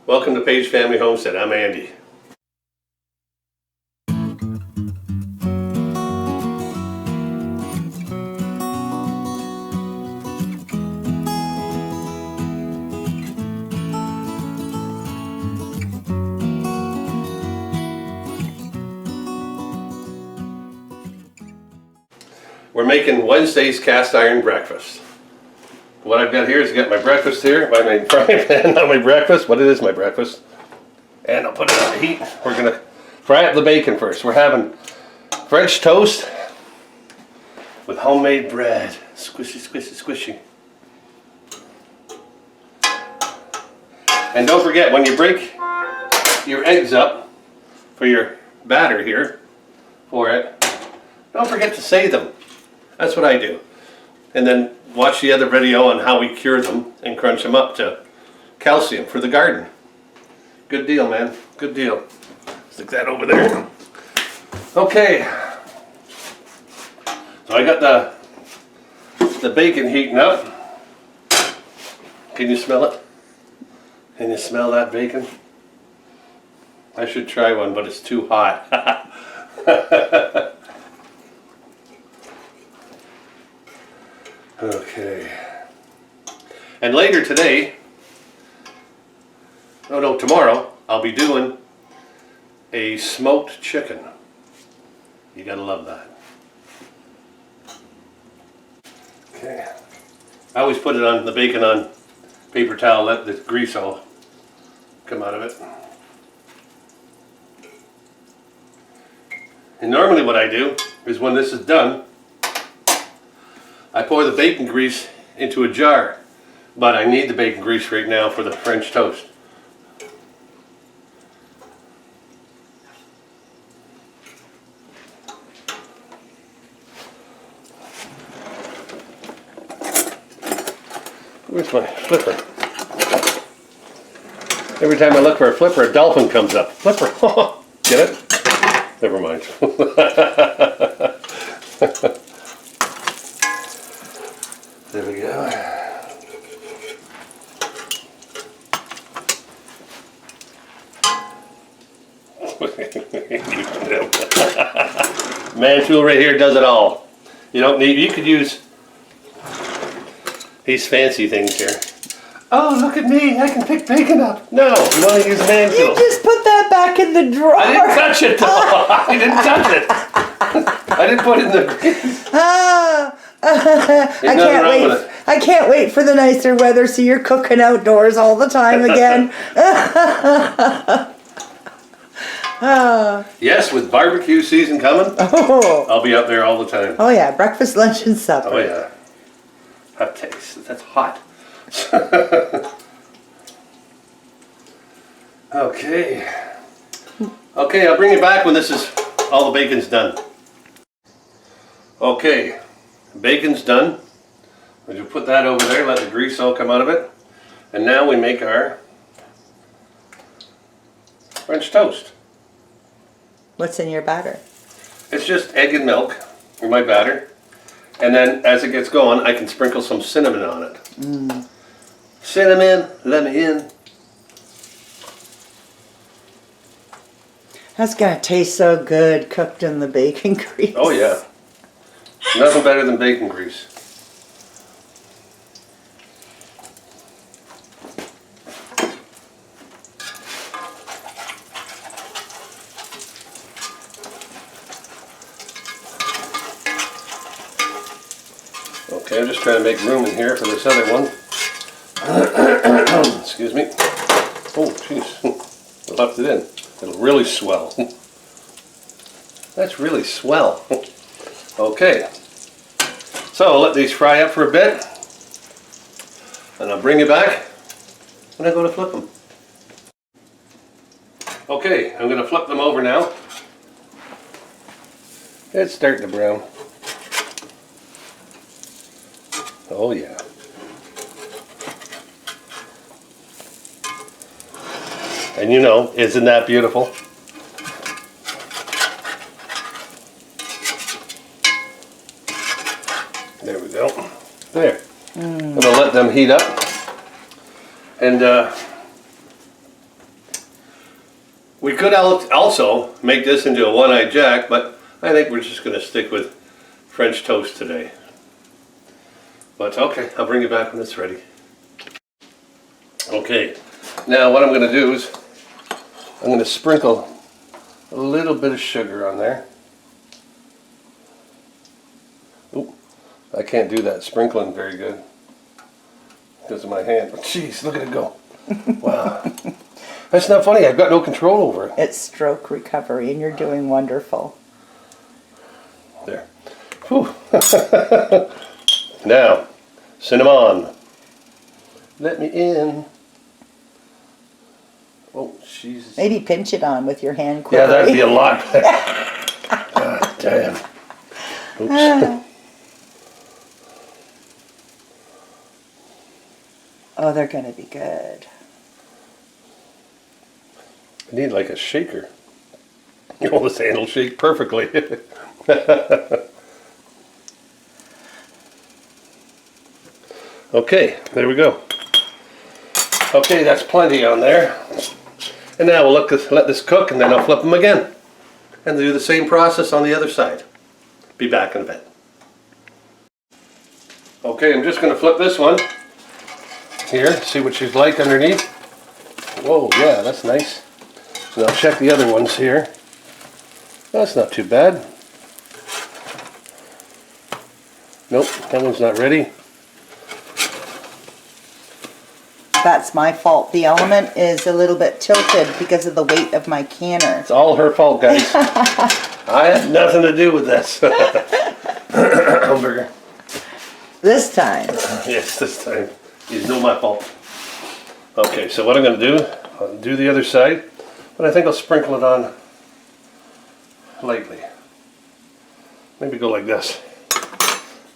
Welcome to Page Family Homestead. I'm Andy. We're making Wednesday's cast iron breakfast. What I've got here is I got my breakfast here, my frying pan, not my breakfast, but it is my breakfast. And I'll put it on the heat. We're gonna fry up the bacon first. We're having French toast with homemade bread. Squishy, squishy, squishy. And don't forget, when you break your eggs up for your batter here, for it, don't forget to save them. That's what I do. And then watch the other video on how we cure them and crunch them up to calcium for the garden. Good deal, man. Good deal. Stick that over there. Okay. So I got the bacon heating up. Can you smell it? Can you smell that bacon? I should try one, but it's too hot. Okay. And later today, oh no, tomorrow, I'll be doing a smoked chicken. You gotta love that. Okay. I always put it on the bacon on paper towel, let the grease all come out of it. And normally what I do is when this is done, I pour the bacon grease into a jar, but I need the bacon grease right now for the French toast. Where's my flipper? Every time I look for a flipper, a dolphin comes up. Flipper, get it? Never mind. There we go. Man tool right here does it all. You don't need, you could use these fancy things here. Oh, look at me, I can pick bacon up. No, you want to use man tool. You just put that back in the drawer. I didn't touch it though. I didn't touch it. I didn't put it in the... I can't wait for the nicer weather so you're cooking outdoors all the time again. Yes, with barbecue season coming, I'll be out there all the time. Oh yeah, breakfast, lunch, and supper. Oh yeah. Hot taste. That's hot. Okay. Okay, I'll bring you back when this is all the bacon's done. Okay, bacon's done. We'll just put that over there, let the grease all come out of it. And now we make our French toast. What's in your batter? It's just egg and milk in my batter. And then as it gets going, I can sprinkle some cinnamon on it. Cinnamon, let me in. That's gonna taste so good cooked in the bacon grease. Oh yeah. Nothing better than bacon grease. Okay, I'm just trying to make room in here for this other one. Excuse me. Oh, jeez. I left it in. It'll really swell. That's really swell. Okay. So I'll let these fry up for a bit. And I'll bring you back when I go to flip them. Okay, I'm going to flip them over now. It's starting to brown. Oh yeah. And you know, isn't that beautiful? There we go. There. I'm going to let them heat up. And We could also make this into a one-eyed Jack, but I think we're just going to stick with French toast today. But okay, I'll bring you back when it's ready. Okay, now what I'm going to do is I'm going to sprinkle a little bit of sugar on there. Oop, I can't do that sprinkling very good because of my hand. Jeez, look at it go. Wow. That's not funny. I've got no control over it. It's stroke recovery, and you're doing wonderful. There. Whew. Now, cinnamon. Let me in. Oh, Jesus. Maybe pinch it on with your hand quickly. Yeah, that'd be a lot better. God damn. Oops. Oh, they're going to be good. I need like a shaker. Oh, this hand will shake perfectly. Okay, there we go. Okay, that's plenty on there. And now we'll let this cook, and then I'll flip them again. And do the same process on the other side. Be back in a bit. Okay, I'm just going to flip this one. Here, see what she's like underneath. Whoa, yeah, that's nice. So now check the other ones here. That's not too bad. Nope, that one's not ready. That's my fault. The element is a little bit tilted because of the weight of my canner. It's all her fault, guys. I had nothing to do with this. Hamburger. This time. Yes, this time. It's not my fault. Okay, so what I'm going to do, I'll do the other side, but I think I'll sprinkle it on lightly. Maybe go like this.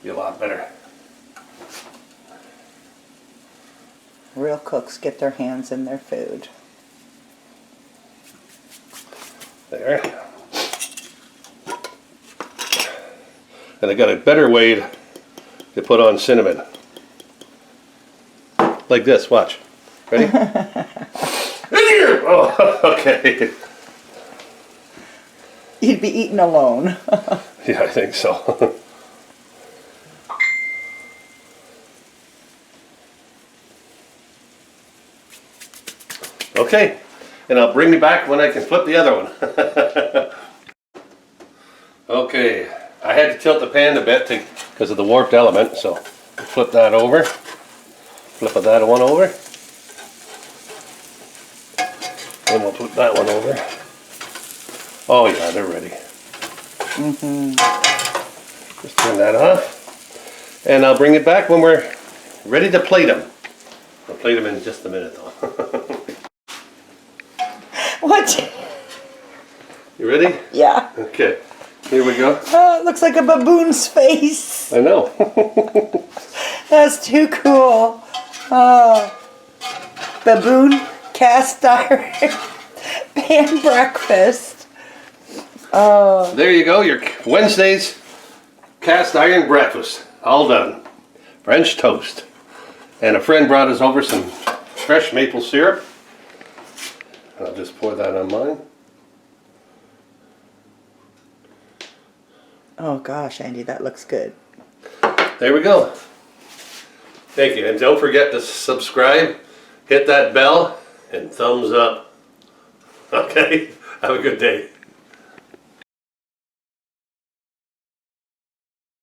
Be a lot better. Real cooks get their hands in their food. There. And I got a better way to put on cinnamon. Like this, watch. Ready? In here! Oh, okay. You'd be eating alone. Yeah, I think so. Okay, and I'll bring you back when I can flip the other one. Okay, I had to tilt the pan a bit because of the warped element, so flip that over. Flip that one over. And we'll put that one over. Oh yeah, they're ready. Just turn that off. And I'll bring it back when we're ready to plate them. I'll plate them in just a minute though. What? You ready? Yeah. Okay, here we go. Oh, it looks like a baboon's face. I know. That's too cool. Oh. Baboon cast iron pan breakfast. Oh. There you go, your Wednesday's cast iron breakfast. All done. French toast. And a friend brought us over some fresh maple syrup. I'll just pour that on mine. Oh gosh, Andy, that looks good. There we go. Thank you. And don't forget to subscribe, hit that bell, and thumbs up. Okay? Have a good day.